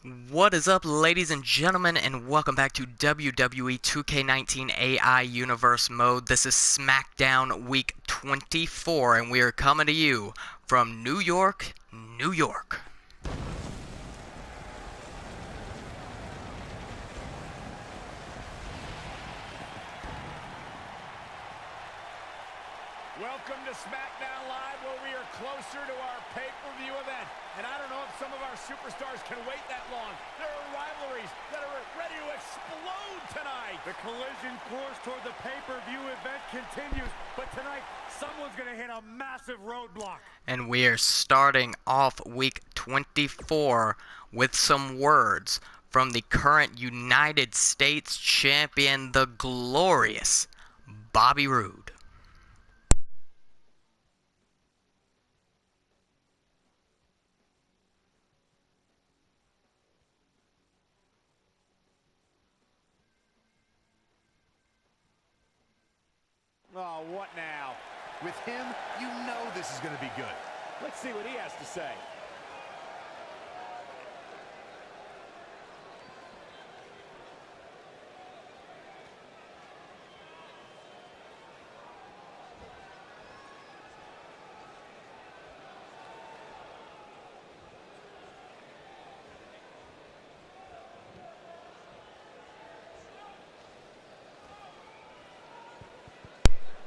What is up, ladies and gentlemen, and welcome back to WWE 2K19 AI Universe Mode. This is Smackdown Week 24, and we are coming to you from New York, New York. Welcome to SmackDown Live, where we are closer to our pay-per-view event. And I don't know if some of our superstars can wait that long. There are rivalries that are ready to explode tonight. The collision course toward the pay-per-view event continues, but tonight, someone's going to hit a massive roadblock. And we are starting off Week 24 with some words from the current United States Champion, the glorious Bobby Roode. Oh, what now? With him, you know this is going to be good. Let's see what he has to say.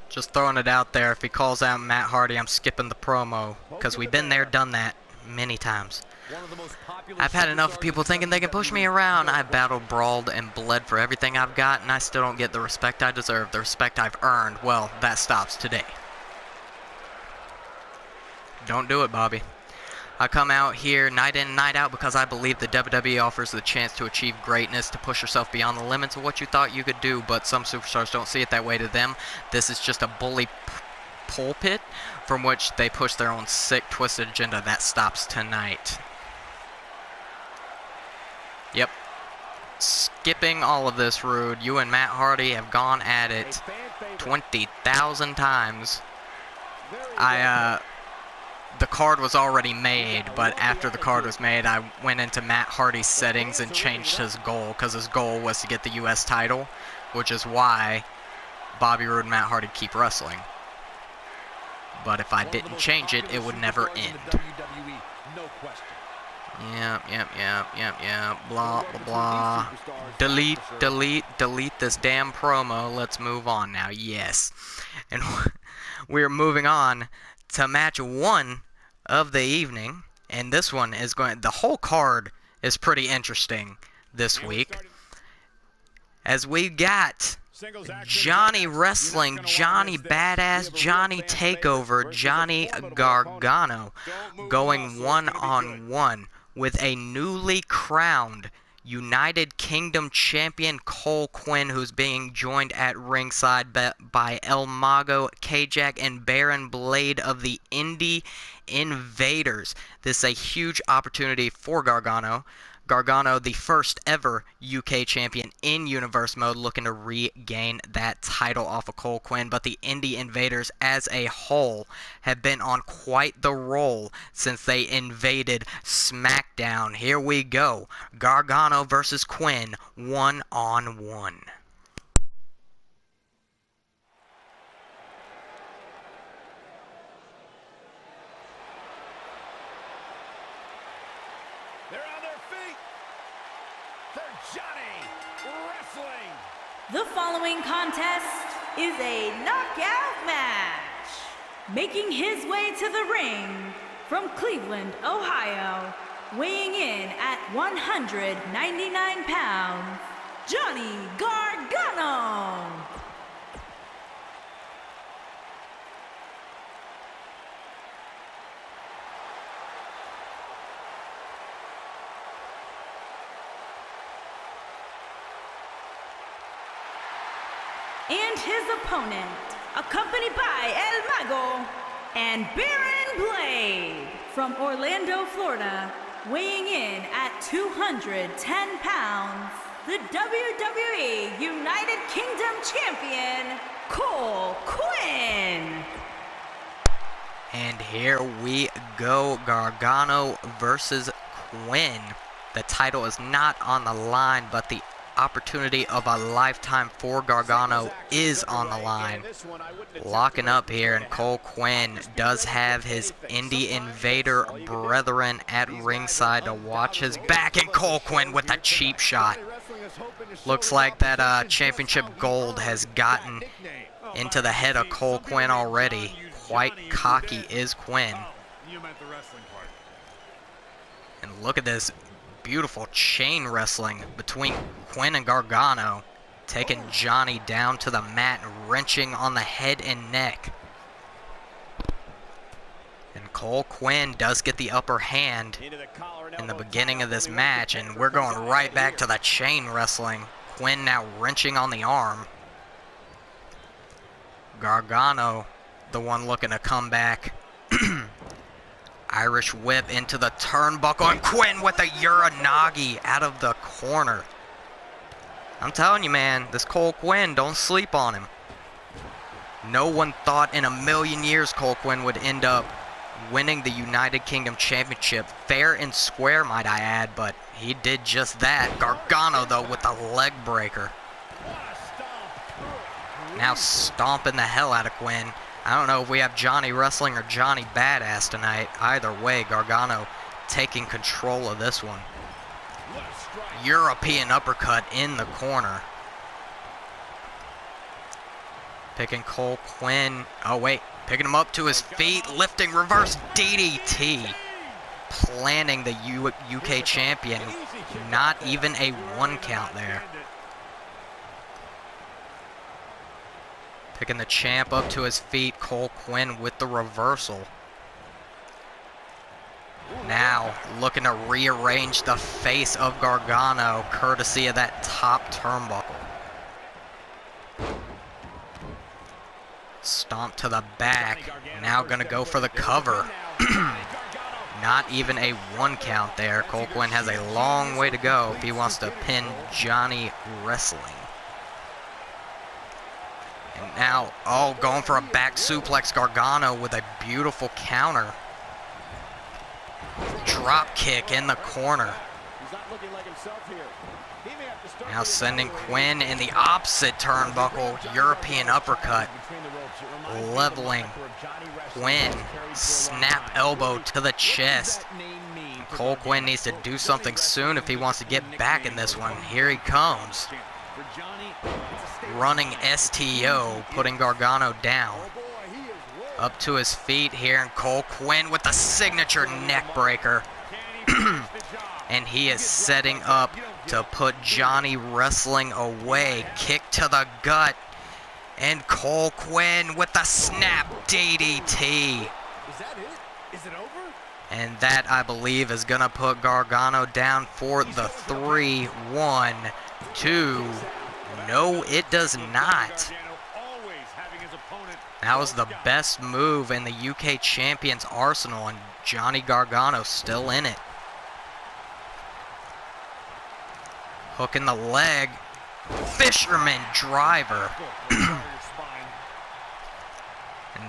Just throwing it out there, if he calls out Matt Hardy, I'm skipping the promo, because we've been there, done that many times. I've had enough of people thinking they can push me around. I've battled, brawled, and bled for everything I've got, and I still don't get the respect I deserve, the respect I've earned. Well, that stops today. Don't do it, Bobby. I come out here night in and night out because I believe the WWE offers the chance to achieve greatness, to push yourself beyond the limits of what you thought you could do, but some superstars don't see it that way. To them, this is just a bully pulpit from which they push their own sick, twisted agenda. That stops tonight. Yep. Skipping all of this, Rude. You and Matt Hardy have gone at it 20,000 times. The card was already made, but after the card was made, I went into Matt Hardy's settings and changed his goal, because his goal was to get the U.S. title, which is why Bobby Roode and Matt Hardy keep wrestling. But if I didn't change it, it would never end. Yep. Blah, blah, blah. Delete this damn promo. Let's move on now. Yes. And we're moving on to match 1 of the evening, and this one is the whole card is pretty interesting this week, as we got Johnny Wrestling, Johnny Badass, Johnny Takeover, Johnny Gargano going one-on-one with a newly crowned United Kingdom Champion Cole Quinn, who's being joined at ringside by El Mago, K-Jack, and Baron Blade of the Indie Invaders. This is a huge opportunity for Gargano. Gargano, the first ever UK champion in Universe Mode, looking to regain that title off of Cole Quinn. But the Indie Invaders as a whole have been on quite the roll since they invaded SmackDown. Here we go. Gargano versus Quinn, one-on-one. The following contest is a knockout match. Making his way to the ring from Cleveland, Ohio, weighing in at 199 pounds, Johnny Gargano. And his opponent, accompanied by El Mago and Baron Blade from Orlando, Florida, weighing in at 210 pounds, the WWE United Kingdom Champion, Cole Quinn. And here we go, Gargano versus Quinn. The title is not on the line, but the opportunity of a lifetime for Gargano is on the line. Locking up here, and Cole Quinn does have his Indie Invader brethren at ringside to watch his back, and Cole Quinn with a cheap shot. Looks like that championship gold has gotten into the head of Cole Quinn already. Quite cocky is Quinn. And look at this beautiful chain wrestling between Quinn and Gargano, taking Johnny down to the mat and wrenching on the head and neck. And Cole Quinn does get the upper hand in the beginning of this match, and we're going right back to the chain wrestling. Quinn now wrenching on the arm. Gargano, the one looking to come back. Irish whip into the turnbuckle, and Quinn with a Uranagi out of the corner. I'm telling you, man, this Cole Quinn, don't sleep on him. No one thought in a million years Cole Quinn would end up winning the United Kingdom Championship, fair and square, might I add, but he did just that. Gargano, though, with the leg breaker. Now stomping the hell out of Quinn. I don't know if we have Johnny Wrestling or Johnny Badass tonight. Either way, Gargano taking control of this one. European uppercut in the corner. Picking Cole Quinn. Oh, wait. Picking him up to his feet. Lifting reverse DDT. Planning the UK champion. Not even a 1 count there. Picking the champ up to his feet. Cole Quinn with the reversal. Now looking to rearrange the face of Gargano, courtesy of that top turnbuckle. Stomp to the back. Now gonna go for the cover. Not even a 1 count there. Cole Quinn has a long way to go if he wants to pin Johnny Wrestling. And now, oh, going for a back suplex. Gargano with a beautiful counter. Drop kick in the corner. Now sending Quinn in the opposite turnbuckle. European uppercut. Leveling Quinn. Snap elbow to the chest. Cole Quinn needs to do something soon if he wants to get back in this one. Here he comes. Running STO, putting Gargano down. Up to his feet here, and Cole Quinn with the signature neck breaker. And he is setting up to put Johnny Wrestling away. Kick to the gut. And Cole Quinn with the snap DDT. Is that it? Is it over? And that, I believe, is going to put Gargano down for the 3, 1, 2. No, it does not. That was the best move in the UK Champion's arsenal, and Johnny Gargano still in it. Hooking the leg. Fisherman driver. And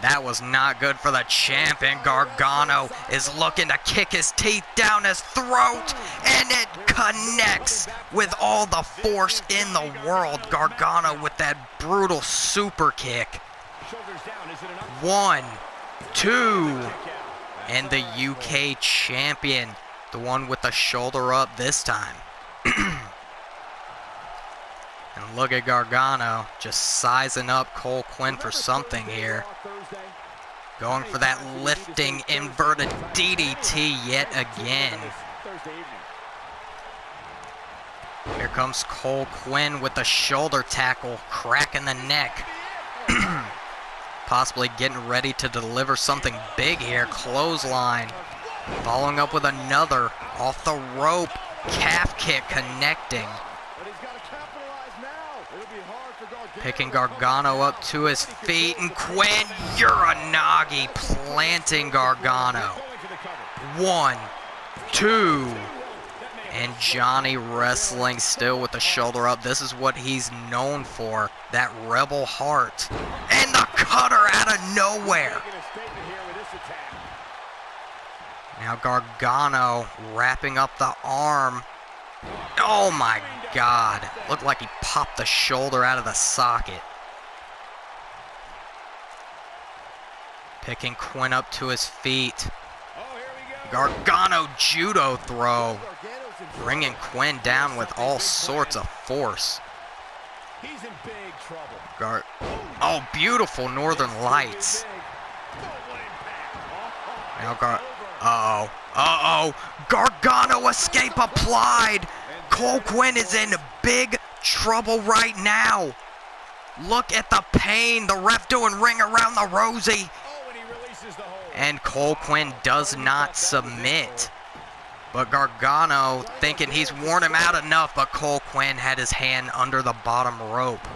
that was not good for the champ, and Gargano is looking to kick his teeth down his throat, and it connects with all the force in the world. Gargano with that brutal super kick. 1, 2, and the UK champion, the one with the shoulder up this time. And look at Gargano just sizing up Cole Quinn for something here. Going for that lifting inverted DDT yet again. Here comes Cole Quinn with the shoulder tackle, cracking the neck. Possibly getting ready to deliver something big here. Clothesline. Following up with another off the rope. Calf kick connecting. Picking Gargano up to his feet, and Quinn Uranagi planting Gargano. 1, 2, and Johnny Wrestling still with the shoulder up. This is what he's known for, that rebel heart. And the cutter out of nowhere. Now Gargano wrapping up the arm. Oh my God. Looked like he popped the shoulder out of the socket. Picking Quinn up to his feet. Gargano judo throw. Bringing Quinn down with all sorts of force. He's in big trouble. Oh, beautiful Northern Lights. Now uh-oh. Gargano escape applied. Cole Quinn is in big trouble right now. Look at the pain. The ref doing ring around the rosy. And Cole Quinn does not submit. But Gargano thinking he's worn him out enough, but Cole Quinn had his hand under the bottom rope.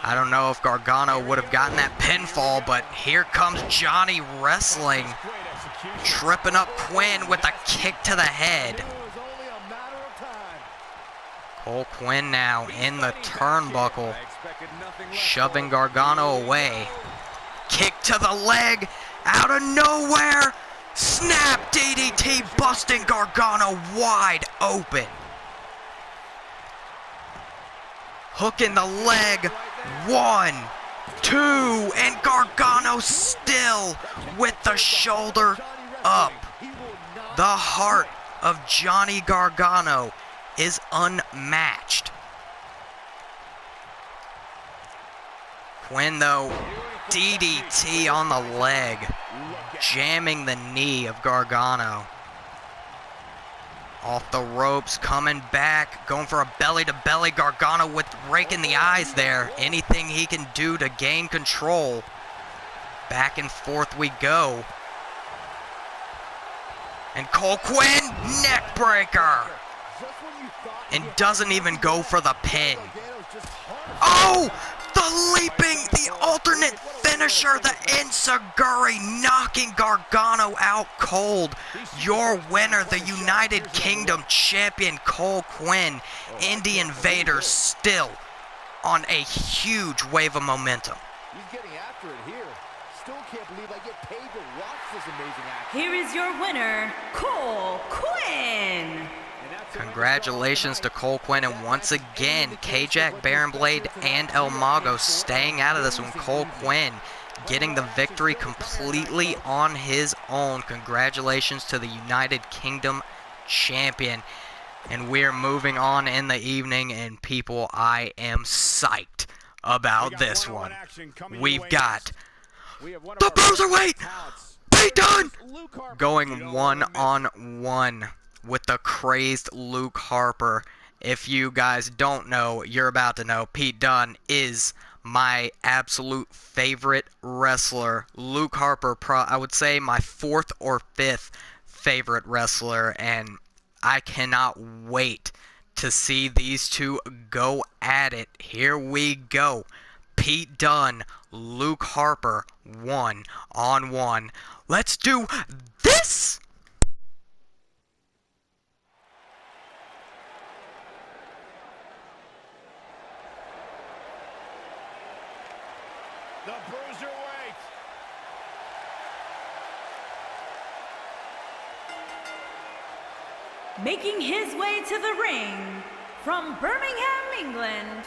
I don't know if Gargano would have gotten that pinfall, but here comes Johnny Wrestling. Tripping up Quinn with a kick to the head. Cole Quinn now in the turnbuckle. Shoving Gargano away. Kick to the leg. Out of nowhere. Snap DDT busting Gargano wide open. Hook in the leg. 1, 2, and Gargano still with the shoulder up. The heart of Johnny Gargano is unmatched. Quinn, though, DDT on the leg, jamming the knee of Gargano. Off the ropes, coming back, going for a belly-to-belly. Gargano with raking the eyes there. Anything he can do to gain control. Back and forth we go. And Cole Quinn, neck breaker. And doesn't even go for the pin. Oh! The leaping, the alternate finisher, the Enziguri, knocking Gargano out cold. Your winner, the United Kingdom champion Cole Quinn. Indie Invaders still on a huge wave of momentum. He's getting after it here. Still can't believe I get paid to watch this amazing action. Here is your winner, Cole Quinn. Congratulations to Cole Quinn, and once again, K-Jack, Baron Blade, and El Mago staying out of this one. Cole Quinn getting the victory completely on his own. Congratulations to the United Kingdom champion. And we're moving on in the evening, and people, I am psyched about this one. We've got the Bruiserweight, Pete Dunne, going one-on-one with the crazed Luke Harper. If you guys don't know, you're about to know. Pete Dunne is my absolute favorite wrestler. Luke Harper, I would say my 4th or 5th favorite wrestler, and I cannot wait to see these two go at it. Here we go. Pete Dunne, Luke Harper, 1-on-1. Let's do this! The Bruiserweight. Making his way to the ring from Birmingham, England,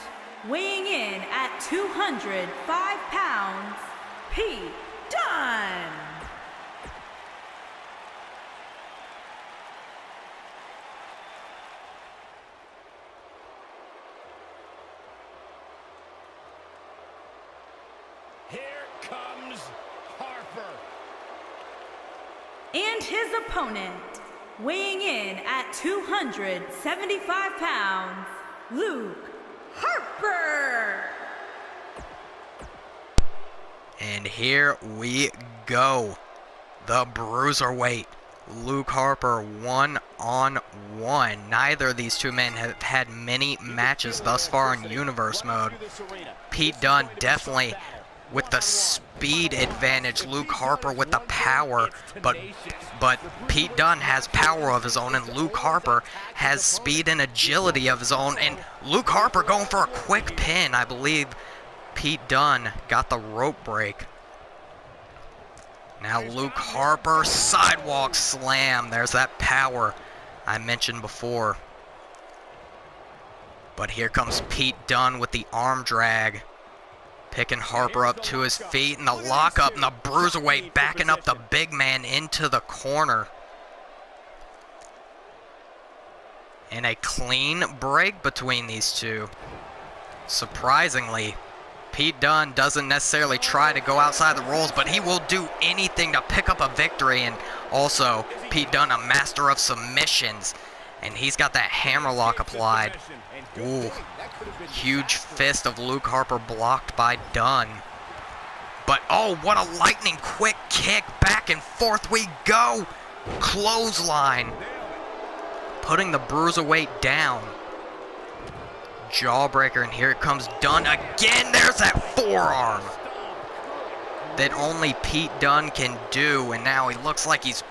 weighing in at 205 pounds, Pete Dunne. Here comes Harper. And his opponent, weighing in at 275 pounds, Luke Harper. And here we go. The Bruiserweight, Luke Harper, 1-on-1. Neither of these two men have had many matches thus far in Universe Mode. Pete Dunne definitely with the speed advantage, Luke Harper with the power, but Pete Dunne has power of his own, and Luke Harper has speed and agility of his own, and Luke Harper going for a quick pin. I believe Pete Dunne got the rope break. Now Luke Harper, sidewalk slam. There's that power I mentioned before. But here comes Pete Dunne with the arm drag. Picking Harper up to his feet, and the lockup, and the bruiserweight backing up the big man into the corner. And a clean break between these two. Surprisingly, Pete Dunne doesn't necessarily try to go outside the rules, but he will do anything to pick up a victory. And also, Pete Dunne, a master of submissions, and he's got that hammerlock applied. Ooh, huge fist of Luke Harper blocked by Dunne. But oh, what a lightning quick kick. Back and forth we go. Clothesline. Putting the bruiserweight down. Jawbreaker, and here it comes Dunne again. There's that forearm that only Pete Dunne can do, and now he looks like he's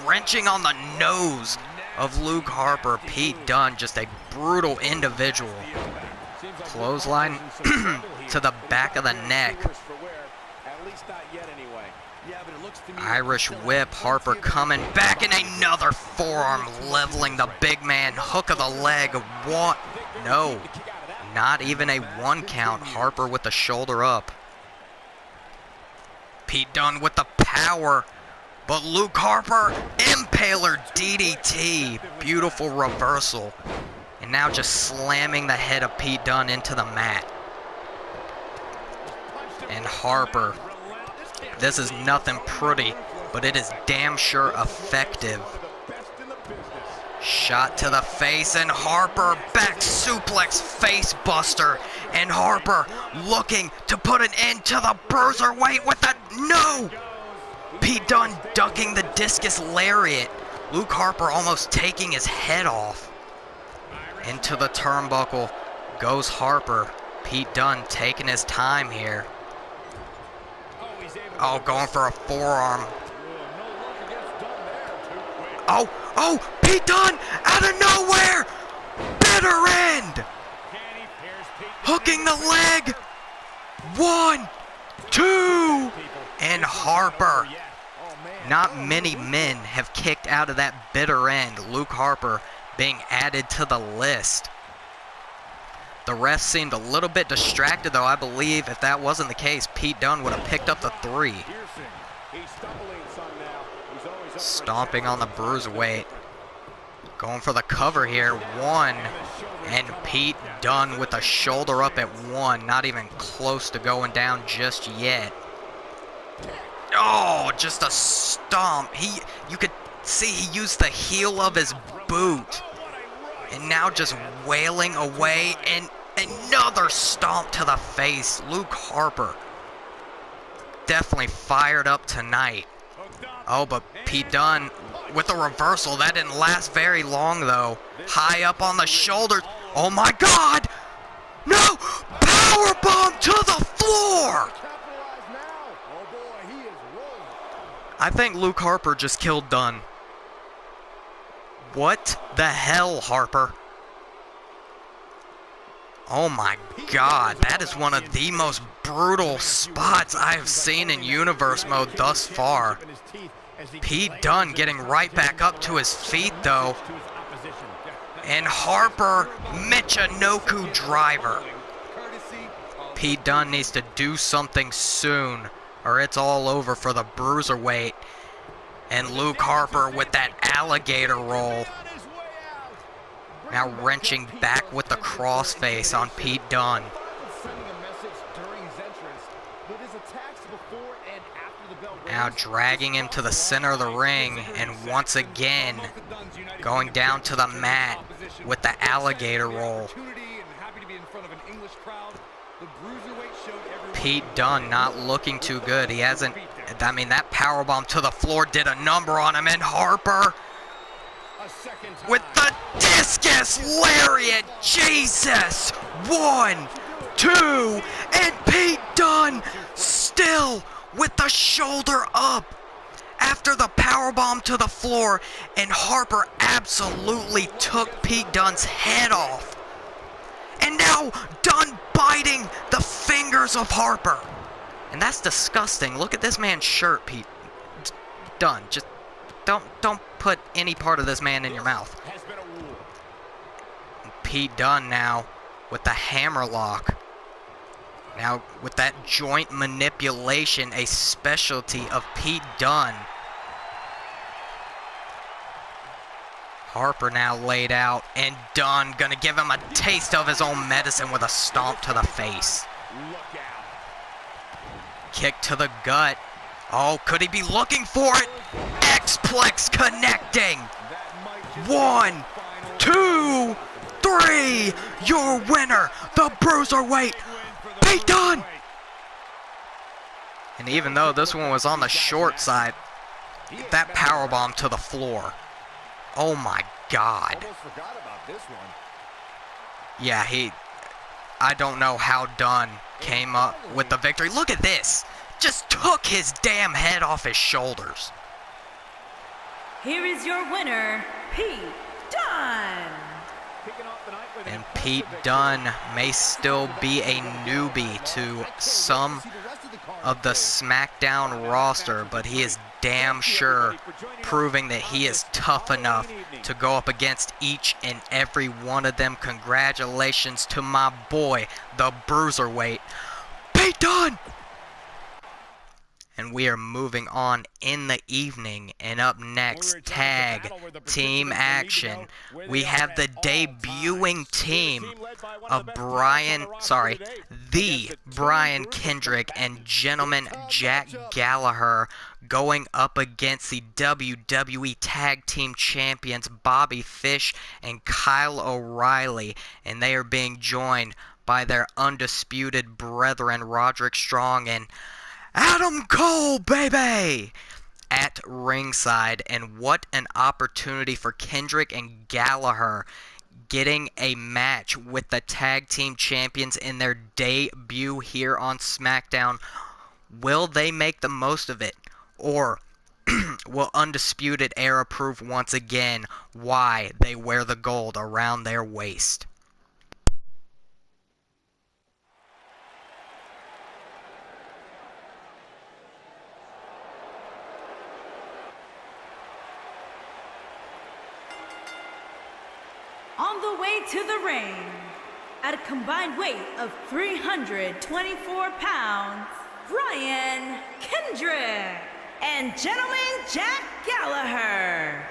wrenching on the nose of Luke Harper. Pete Dunne, just a brutal individual. Clothesline to the back of the neck. Irish whip, Harper coming back, and another forearm leveling the big man. Hook of the leg. What? No, not even a 1 count. Harper with the shoulder up. Pete Dunne with the power, but Luke Harper, impaler DDT. Beautiful reversal. And now just slamming the head of Pete Dunne into the mat. And Harper, this is nothing pretty, but it is damn sure effective. Shot to the face, and Harper back suplex face buster. And Harper looking to put an end to the bruiserweight with a no! Pete Dunne ducking the discus lariat. Luke Harper almost taking his head off. Into the turnbuckle goes Harper. Pete Dunne taking his time here. Oh, going for a forearm. Oh, Pete Dunne out of nowhere. Bitter end. Hooking the leg. 1, 2, and Harper. Not many men have kicked out of that bitter end. Luke Harper being added to the list. The ref seemed a little bit distracted, though. I believe if that wasn't the case, Pete Dunne would have picked up the 3. Stomping on the bruiserweight. Going for the cover here. 1. And Pete Dunne with the shoulder up at 1. Not even close to going down just yet. Oh, just a stomp. You could see he used the heel of his boot. And now just wailing away, and another stomp to the face. Luke Harper definitely fired up tonight. Oh, but Pete Dunne with a reversal. That didn't last very long, though. High up on the shoulders. Oh, my God! No! Powerbomb to the floor! I think Luke Harper just killed Dunne. What the hell, Harper? Oh my God, that is one of the most brutal spots I have seen in Universe Mode thus far. Pete Dunne getting right back up to his feet, though. And Harper, Michinoku driver. Pete Dunne needs to do something soon, or it's all over for the bruiserweight. And Luke Harper with that alligator roll. Now wrenching back with the crossface on Pete Dunne. Now dragging him to the center of the ring, and once again going down to the mat with the alligator roll. Pete Dunne not looking too good. He hasn't, I mean, that powerbomb to the floor did a number on him. And Harper with the discus lariat. Jesus. 1, 2, and Pete Dunne still with the shoulder up after the powerbomb to the floor. And Harper absolutely took Pete Dunne's head off. And now Dunne biting the fingers of Harper. And that's disgusting. Look at this man's shirt, Pete. Dunne, just don't put any part of this man in your mouth. Pete Dunne now with the hammerlock. Now with that joint manipulation, a specialty of Pete Dunne. Harper now laid out, and Dunne gonna give him a taste of his own medicine with a stomp to the face. Kick to the gut. Oh, could he be looking for it? X-Plex connecting. 1, 2, 3. Your winner, the Bruiserweight, Pete Dunne. And even though this one was on the short side, that powerbomb to the floor. Oh my God. Almost forgot about this one. Yeah, I don't know how Dunne came up with the victory. Look at this. Just took his damn head off his shoulders. Here is your winner, Pete Dunne. And Pete Dunne may still be a newbie to some of the SmackDown roster, but he is damn sure proving that he is tough enough to go up against each and every one of them. Congratulations to my boy, the Bruiserweight, Pete Dunne! And we are moving on in the evening, and up next, tag team action. We have the debuting team of the Brian Kendrick and gentleman Jack Gallagher going up against the WWE Tag Team Champions Bobby Fish and Kyle O'Reilly, and they are being joined by their undisputed brethren Roderick Strong and Adam Cole, baby, at ringside. And what an opportunity for Kendrick and Gallagher, getting a match with the tag team champions in their debut here on SmackDown. Will they make the most of it, or will Undisputed Era prove once again why they wear the gold around their waist? On the way to the ring, at a combined weight of 324 pounds, Brian Kendrick and gentleman Jack Gallagher.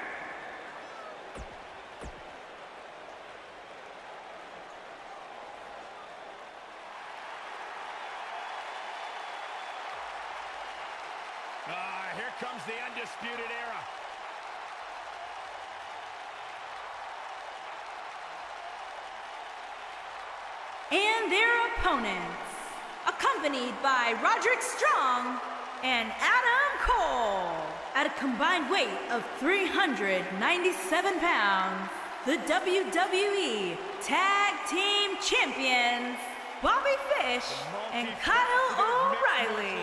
Here comes the Undisputed Era. And their opponents, accompanied by Roderick Strong and Adam Cole, at a combined weight of 397 pounds, the WWE Tag Team Champions, Bobby Fish and Kyle O'Reilly.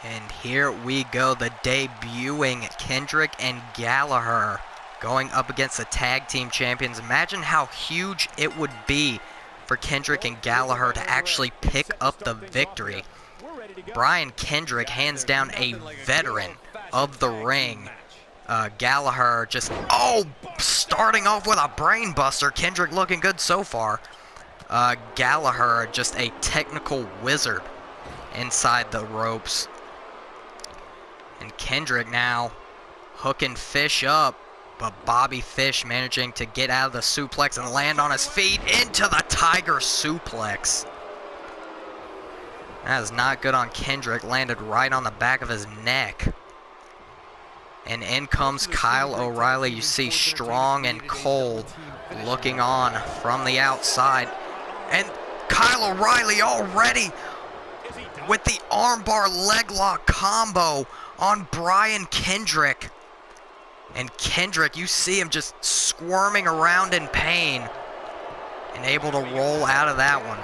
And here we go, the debuting Kendrick and Gallagher going up against the tag team champions. Imagine how huge it would be for Kendrick and Gallagher to actually pick up the victory. Brian Kendrick, hands down a veteran of the ring. Gallagher just, starting off with a brain buster. Kendrick looking good so far. Gallagher, just a technical wizard inside the ropes. And Kendrick now hooking Fish up, but Bobby Fish managing to get out of the suplex and land on his feet into the Tiger Suplex. That is not good on Kendrick, landed right on the back of his neck. And in comes Kyle O'Reilly. You see Strong and Cole looking on from the outside. And Kyle O'Reilly already with the armbar leg lock combo on Brian Kendrick. And Kendrick, you see him just squirming around in pain and able to roll out of that one.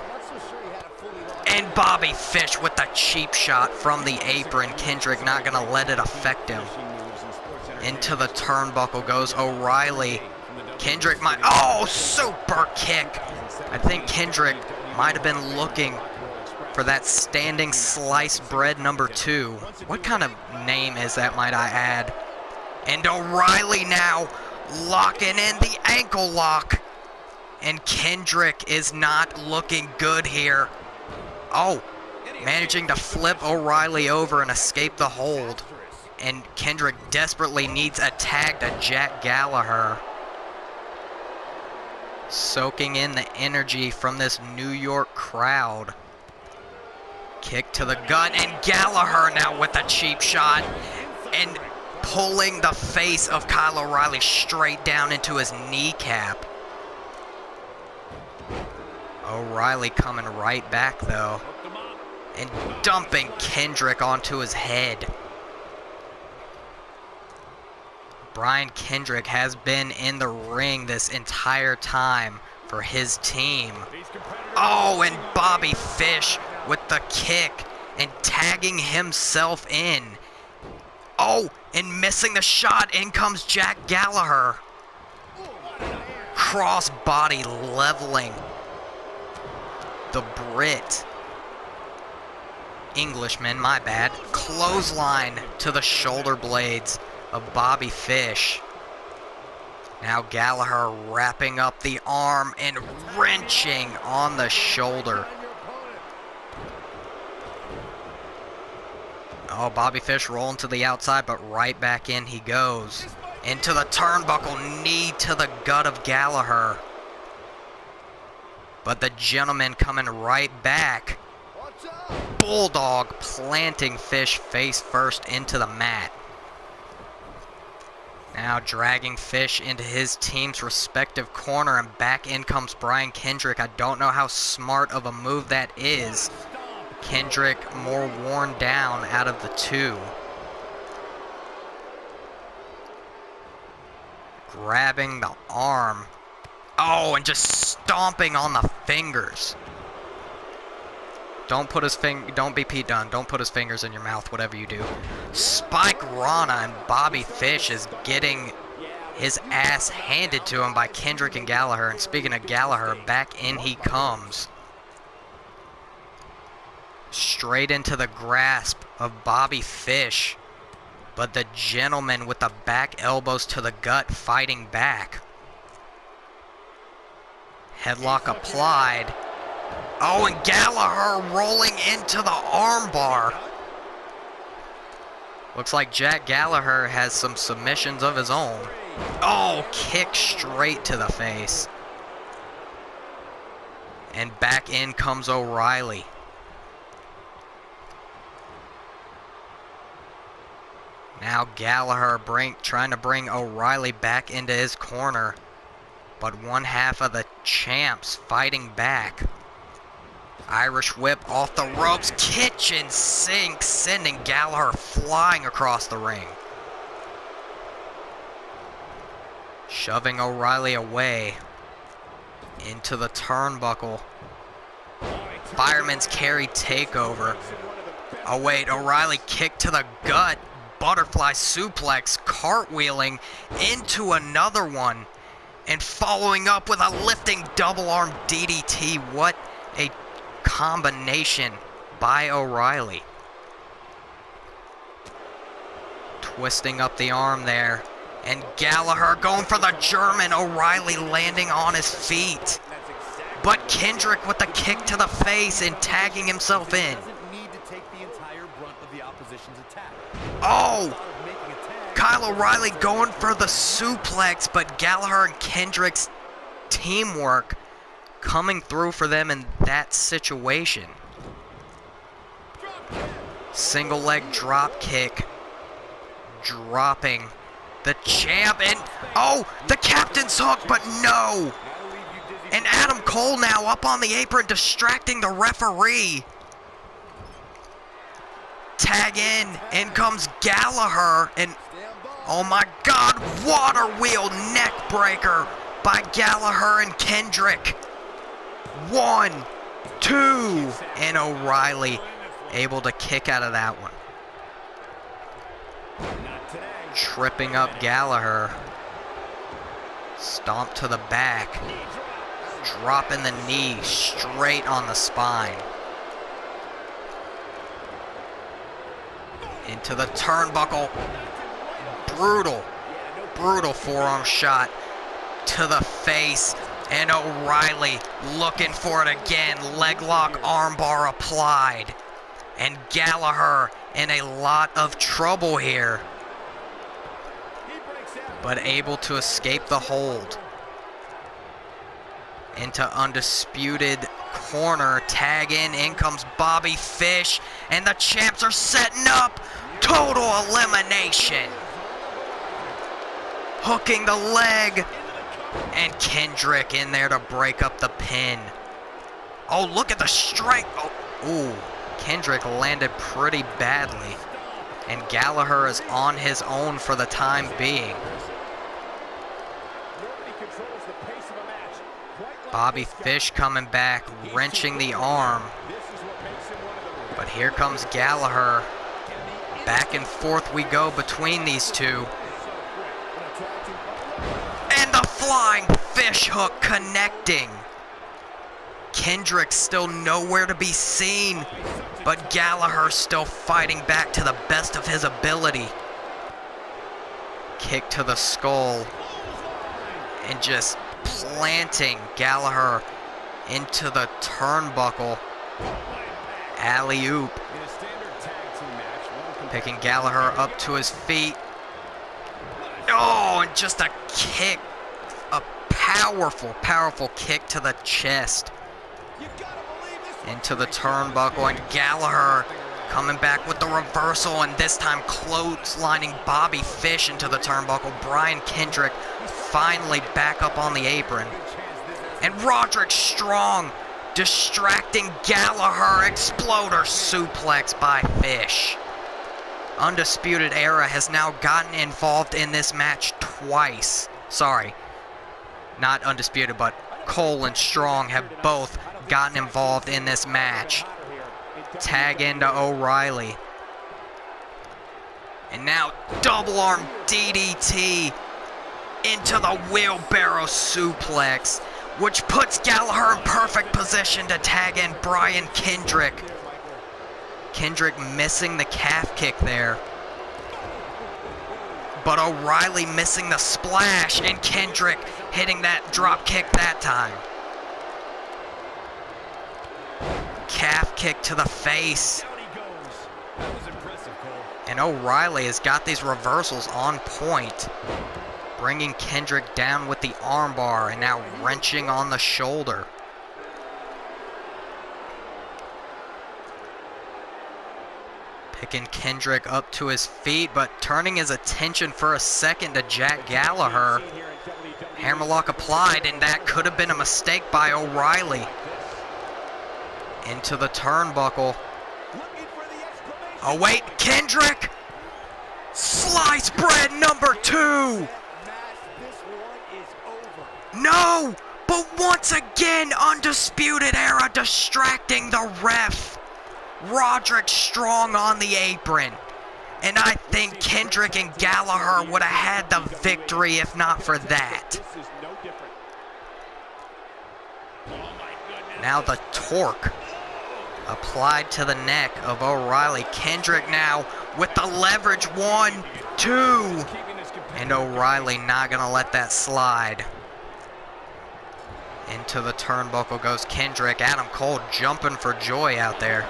And Bobby Fish with the cheap shot from the apron. Kendrick not going to let it affect him. Into the turnbuckle goes O'Reilly. Kendrick might, super kick. I think Kendrick might have been looking for that standing sliced bread number 2. What kind of name is that, might I add? And O'Reilly now locking in the ankle lock. And Kendrick is not looking good here. Oh, managing to flip O'Reilly over and escape the hold. And Kendrick desperately needs a tag to Jack Gallagher. Soaking in the energy from this New York crowd. Kick to the gut, and Gallagher now with a cheap shot. And pulling the face of Kyle O'Reilly straight down into his kneecap. O'Reilly coming right back though. And dumping Kendrick onto his head. Brian Kendrick has been in the ring this entire time for his team. Oh, and Bobby Fish with the kick and tagging himself in. Oh, and missing the shot. In comes Jack Gallagher. Crossbody leveling the Brit. Englishman, my bad. Clothesline to the shoulder blades of Bobby Fish. Now Gallagher wrapping up the arm and wrenching on the shoulder. Oh, Bobby Fish rolling to the outside, but right back in he goes. Into the turnbuckle, knee to the gut of Gallagher. But the gentleman coming right back. Bulldog planting Fish face first into the mat. Now dragging Fish into his team's respective corner, and back in comes Brian Kendrick. I don't know how smart of a move that is. Kendrick more worn down out of the two. Grabbing the arm. Oh, and just stomping on the fingers. Don't be Pete Dunne. Don't put his fingers in your mouth, whatever you do. Spike Rana, and Bobby Fish is getting his ass handed to him by Kendrick and Gallagher. And speaking of Gallagher, back in he comes. Straight into the grasp of Bobby Fish. But the gentleman with the back elbows to the gut fighting back. Headlock applied. Oh, and Gallagher rolling into the armbar. Looks like Jack Gallagher has some submissions of his own. Oh, kick straight to the face. And back in comes O'Reilly. Now Gallagher trying to bring O'Reilly back into his corner. But one half of the champs fighting back. Irish whip off the ropes, kitchen sink, sending Gallagher flying across the ring. Shoving O'Reilly away into the turnbuckle. Fireman's carry takeover. Oh wait, O'Reilly kick to the gut, butterfly suplex, cartwheeling into another one, and following up with a lifting double arm DDT. What a combination by O'Reilly. Twisting up the arm there. And Gallagher going for the German. O'Reilly landing on his feet. But Kendrick with the kick to the face and tagging himself in. Oh! Kyle O'Reilly going for the suplex, but Gallagher and Kendrick's teamwork coming through for them in that situation. Single leg drop kick. Dropping the champ, and oh, the captain's hook, but no. And Adam Cole now up on the apron, distracting the referee. Tag in comes Gallagher, and oh my God, water wheel neck breaker by Gallagher and Kendrick. 1, 2, and O'Reilly able to kick out of that one. Tripping up Gallagher. Stomp to the back. Dropping the knee straight on the spine. Into the turnbuckle. Brutal forearm shot to the face. And O'Reilly looking for it again. Leg lock armbar applied. And Gallagher in a lot of trouble here, but able to escape the hold. Into Undisputed corner, tag in comes Bobby Fish, and the champs are setting up total elimination. Hooking the leg, and Kendrick in there to break up the pin. Oh, look at the strike. Oh, ooh, Kendrick landed pretty badly, and Gallagher is on his own for the time being. Bobby Fish coming back, wrenching the arm. But here comes Gallagher. Back and forth we go between these two. And the flying fish hook connecting. Kendrick still nowhere to be seen, but Gallagher still fighting back to the best of his ability. Kick to the skull. And just planting Gallagher into the turnbuckle. Alley-oop. Picking Gallagher up to his feet. Oh, and just a kick. A powerful kick to the chest. Into the turnbuckle, and Gallagher coming back with the reversal, and this time clotheslining Bobby Fish into the turnbuckle. Brian Kendrick finally back up on the apron. And Roderick Strong distracting Gallagher. Exploder suplex by Fish. Undisputed Era has now gotten involved in this match twice. Sorry, not Undisputed, but Cole and Strong have both gotten involved in this match. Tag into O'Reilly. And now double arm DDT into the wheelbarrow suplex, which puts Gallagher in perfect position to tag in Brian Kendrick. Kendrick missing the calf kick there. But O'Reilly missing the splash, and Kendrick hitting that drop kick that time. Calf kick to the face. And O'Reilly has got these reversals on point. Bringing Kendrick down with the armbar, and now wrenching on the shoulder. Picking Kendrick up to his feet, but turning his attention for a second to Jack Gallagher. Hammerlock applied, and that could have been a mistake by O'Reilly. Into the turnbuckle. Oh wait, Kendrick! Slice bread number 2! No! But once again, Undisputed Era distracting the ref. Roderick Strong on the apron. And I think Kendrick and Gallagher would have had the victory if not for that. Now the torque applied to the neck of O'Reilly. Kendrick now with the leverage. 1, 2. And O'Reilly not going to let that slide. Into the turnbuckle goes Kendrick. Adam Cole jumping for joy out there.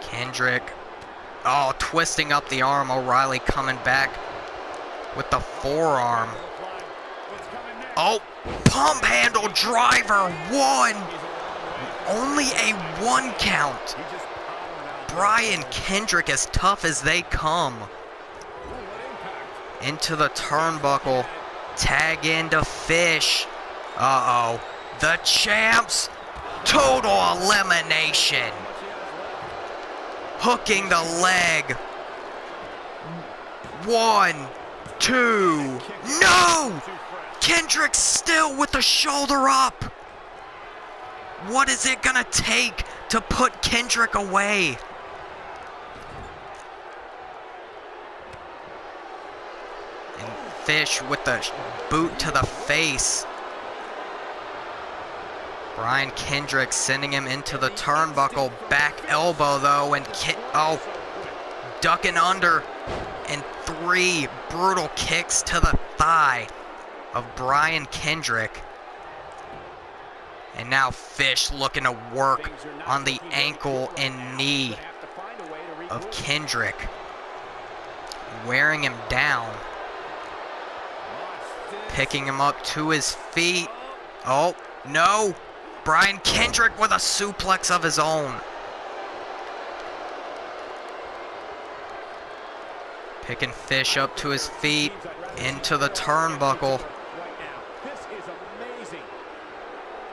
Kendrick, oh, twisting up the arm. O'Reilly coming back with the forearm. Oh, pump handle driver. 1. Only a 1 count. Brian Kendrick as tough as they come. Into the turnbuckle. Tag into Fish. Uh-oh. The champs. Total elimination. Hooking the leg. 1, 2. No! Kendrick still with the shoulder up. What is it gonna take to put Kendrick away? And Fish with the boot to the face. Brian Kendrick sending him into the turnbuckle. Back elbow though, and ducking under. And 3 brutal kicks to the thigh of Brian Kendrick. And now Fish looking to work on the ankle and knee of Kendrick. Wearing him down. Picking him up to his feet. Oh, no. Brian Kendrick with a suplex of his own. Picking Fish up to his feet. Into the turnbuckle.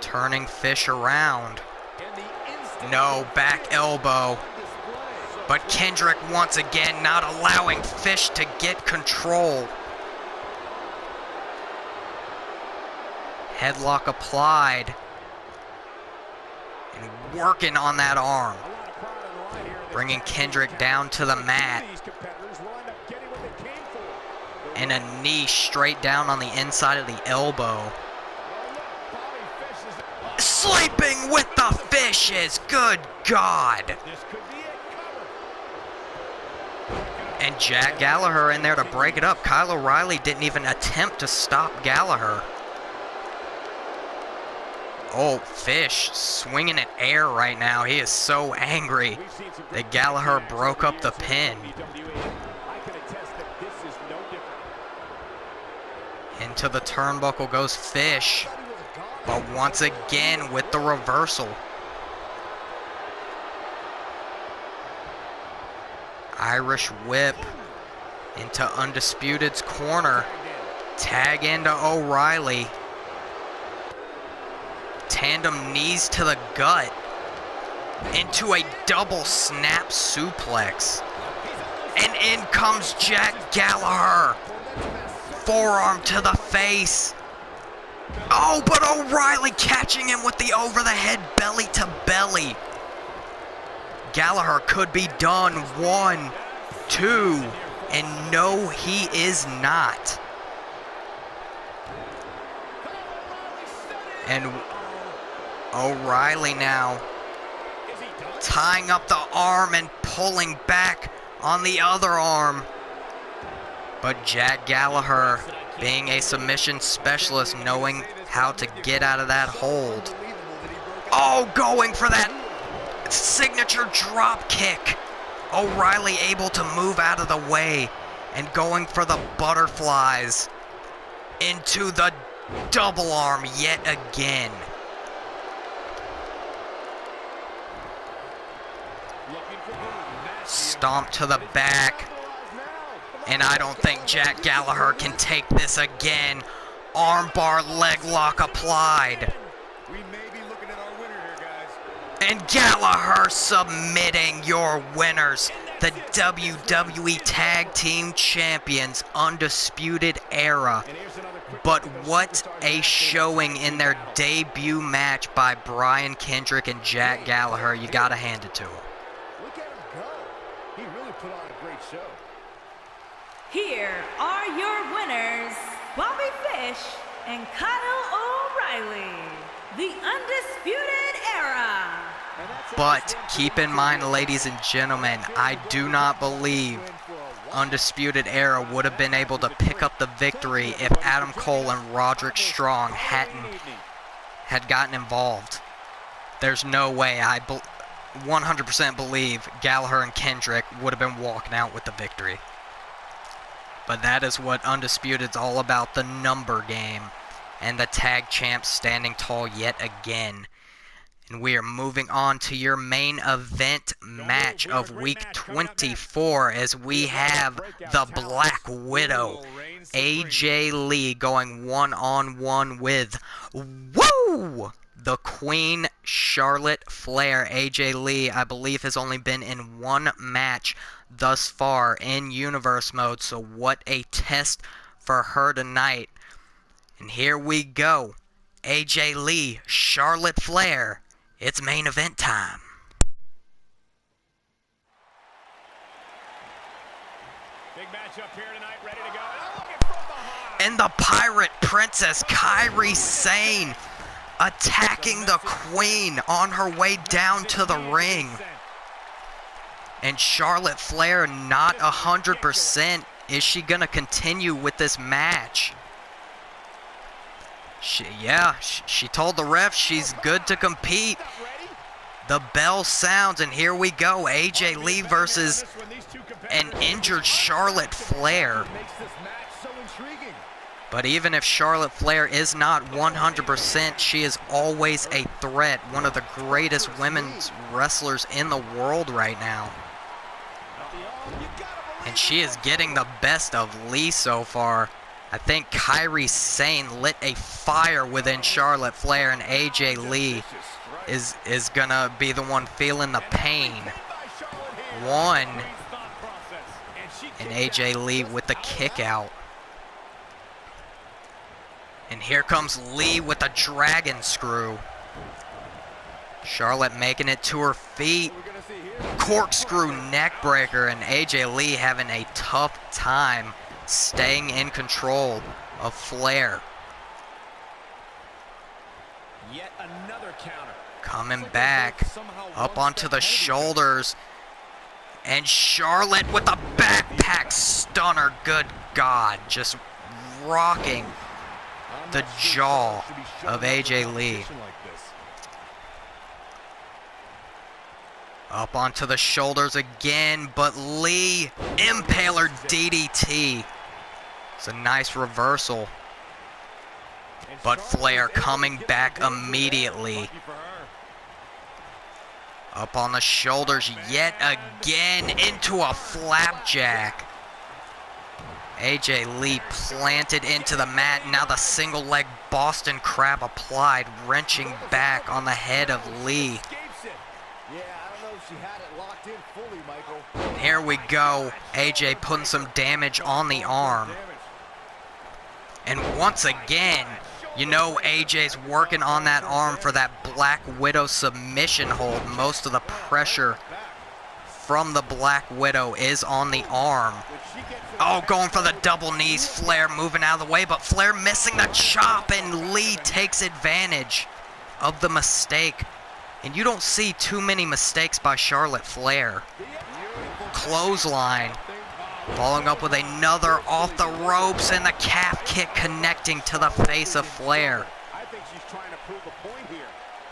Turning Fish around. No, back elbow. But Kendrick once again not allowing Fish to get control. Headlock applied. And working on that arm. Bringing Kendrick down to the mat. And a knee straight down on the inside of the elbow. Sleeping with the Fishes. Good God. And Jack Gallagher in there to break it up. Kyle O'Reilly didn't even attempt to stop Gallagher. Oh, Fish swinging at air right now. He is so angry that Gallagher broke up the pin. Into the turnbuckle goes Fish. But once again with the reversal. Irish whip into Undisputed's corner. Tag into O'Reilly. Tandem knees to the gut. Into a double snap suplex. And in comes Jack Gallagher. Forearm to the face. Oh, but O'Reilly catching him with the over-the-head belly to belly. Gallagher could be done. 1, 2, and no, he is not. And O'Reilly now tying up the arm and pulling back on the other arm. But Jack Gallagher, being a submission specialist, knowing how to get out of that hold. Oh, going for that signature drop kick. O'Reilly able to move out of the way and going for the butterflies into the double arm yet again. Stomp to the back. And I don't think Jack Gallagher can take this again. Armbar leg lock applied. We may be looking at our winner here, guys. And Gallagher submitting your winners, the WWE Tag Team Champions, Undisputed Era. But what a showing in their debut match by Brian Kendrick and Jack Gallagher. You gotta hand it to him. Look at him go. He really put on a great show. Here are your winners, Bobby Fish and Kyle O'Reilly, the Undisputed Era. But keep in mind, ladies and gentlemen, I do not believe Undisputed Era would have been able to pick up the victory if Adam Cole and Roderick Strong had gotten involved. There's no way. I 100% believe Gallagher and Kendrick would have been walking out with the victory. But that is what Undisputed's all about, the number game. And the tag champs standing tall yet again. And we are moving on to your main event match of week 24 as we have the Black Widow, AJ Lee, going one-on-one with, woo! The Queen Charlotte Flair. AJ Lee, I believe, has only been in one match thus far in Universe Mode, so what a test for her tonight. And here we go. AJ Lee, Charlotte Flair. It's main event time. Big match up here tonight, ready to go. And the Pirate Princess, Kairi Sane, attacking taking the Queen on her way down to the ring. And Charlotte Flair not 100%. Is she going to continue with this match? She told the ref she's good to compete. The bell sounds, and here we go. AJ Lee versus an injured Charlotte Flair. But even if Charlotte Flair is not 100%, she is always a threat. One of the greatest women's wrestlers in the world right now. And she is getting the best of Lee so far. I think Kairi Sane lit a fire within Charlotte Flair, and AJ Lee is gonna be the one feeling the pain. One, and AJ Lee with the kick out. And here comes Lee with a dragon screw. Charlotte making it to her feet. Corkscrew neckbreaker, and AJ Lee having a tough time staying in control of Flair. Yet another counter. Coming back up onto the shoulders, and Charlotte with a backpack stunner. Good God, just rocking the jaw of AJ Lee. Up onto the shoulders again, but Lee, Impaler DDT. It's a nice reversal. But Flair coming back immediately. Up on the shoulders yet again into a flapjack. AJ Lee planted into the mat. Now the single leg Boston Crab applied, wrenching back on the head of Lee. Here we go. AJ putting some damage on the arm. And once again, you know AJ's working on that arm for that Black Widow submission hold. Most of the pressure from the Black Widow is on the arm. Oh, going for the double knees. Flair moving out of the way, but Flair missing the chop, and Lee takes advantage of the mistake. And you don't see too many mistakes by Charlotte Flair. Clothesline. Following up with another off the ropes, and the calf kick connecting to the face of Flair.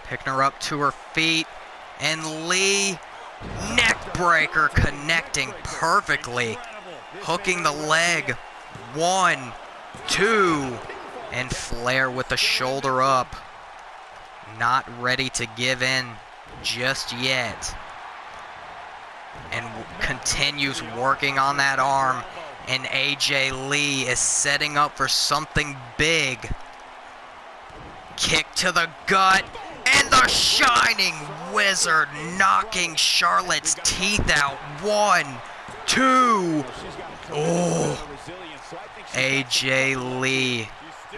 Picking her up to her feet, and Lee, neck breaker connecting perfectly. Hooking the leg. 1, 2, and Flair with the shoulder up. Not ready to give in just yet. And continues working on that arm. And AJ Lee is setting up for something big. Kick to the gut. And the Shining Wizard knocking Charlotte's teeth out. 1, 2. Oh. AJ Lee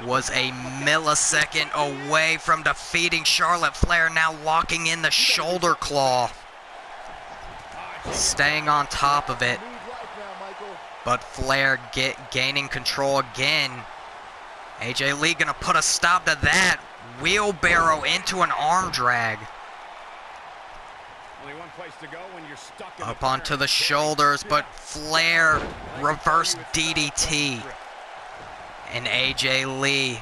was a millisecond away from defeating Charlotte Flair, now locking in the shoulder claw. Staying on top of it. But Flair gaining control again. AJ Lee gonna put a stop to that. Wheelbarrow into an arm drag. Only one place to go when you're stuck in Up onto the shoulders, but Flair reverse DDT. And AJ Lee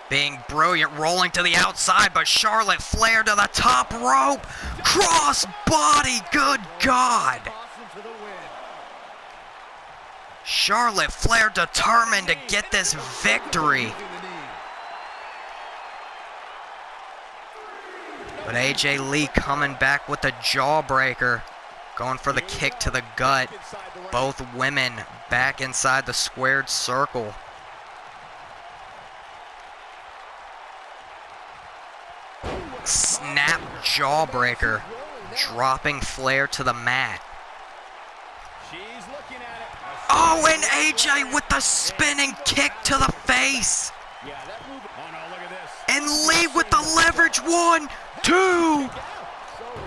being brilliant, rolling to the outside, but Charlotte Flair to the top rope. Cross body, good God. Charlotte Flair determined to get this victory. But AJ Lee coming back with the jawbreaker, going for the kick to the gut. Both women back inside the squared circle. Snap jawbreaker, dropping Flair to the mat. Oh, and AJ with the spinning kick to the face. And Lee with the leverage. 1, 2.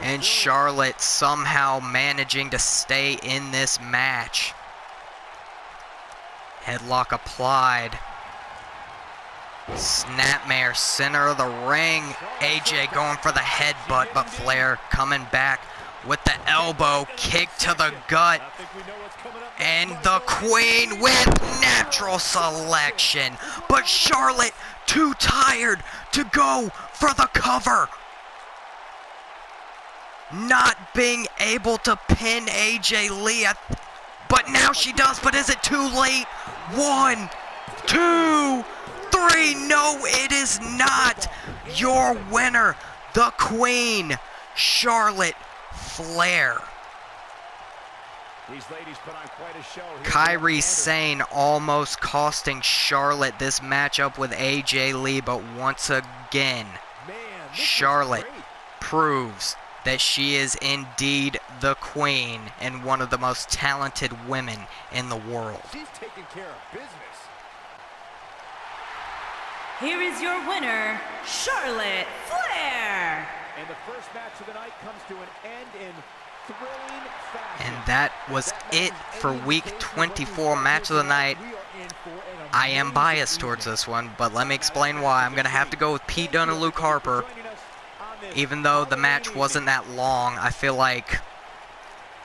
And Charlotte somehow managing to stay in this match. Headlock applied. Snapmare, center of the ring. AJ going for the headbutt, but Flair coming back with the elbow kick to the gut. And the Queen with natural selection. But Charlotte too tired to go for the cover. Not being able to pin AJ Lee. But now she does, but is it too late? 1, 2, 3. No, it is not. Your winner, the Queen, Charlotte Flair. These ladies put on quite a show. Kairi Sane almost costing Charlotte this matchup with AJ Lee, but once again, Charlotte proves that she is indeed the Queen and one of the most talented women in the world. She's taking care of business. Here is your winner, Charlotte Flair. And the first match of the night comes to an end in thrilling fashion. And that was it for week 24 match of the night. I am biased towards this one, but let me explain why. I'm going to have to go with Pete Dunne and Luke Harper. Even though the match wasn't that long, I feel like,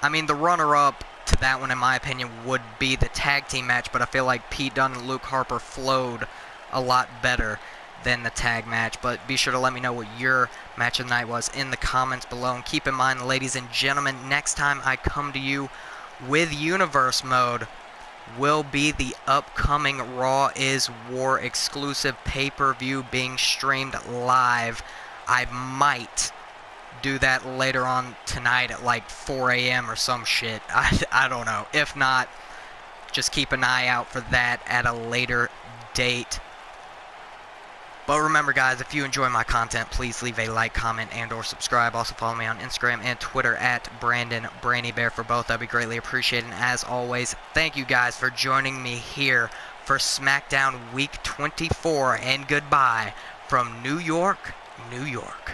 the runner-up to that one, in my opinion, would be the tag team match, but I feel like Pete Dunne and Luke Harper flowed a lot better than the tag match. But be sure to let me know what your match of the night was in the comments below. And keep in mind, ladies and gentlemen, next time I come to you with Universe Mode will be the upcoming Raw is War exclusive pay-per-view being streamed live. I might do that later on tonight at like 4 a.m. or some shit. I don't know. If not, just keep an eye out for that at a later date. But remember, guys, if you enjoy my content, please leave a like, comment, and or subscribe. Also follow me on Instagram and Twitter at Brandon Brainy Bear for both. That'd be greatly appreciated. And as always, thank you guys for joining me here for SmackDown Week 24. And goodbye from New York, New York.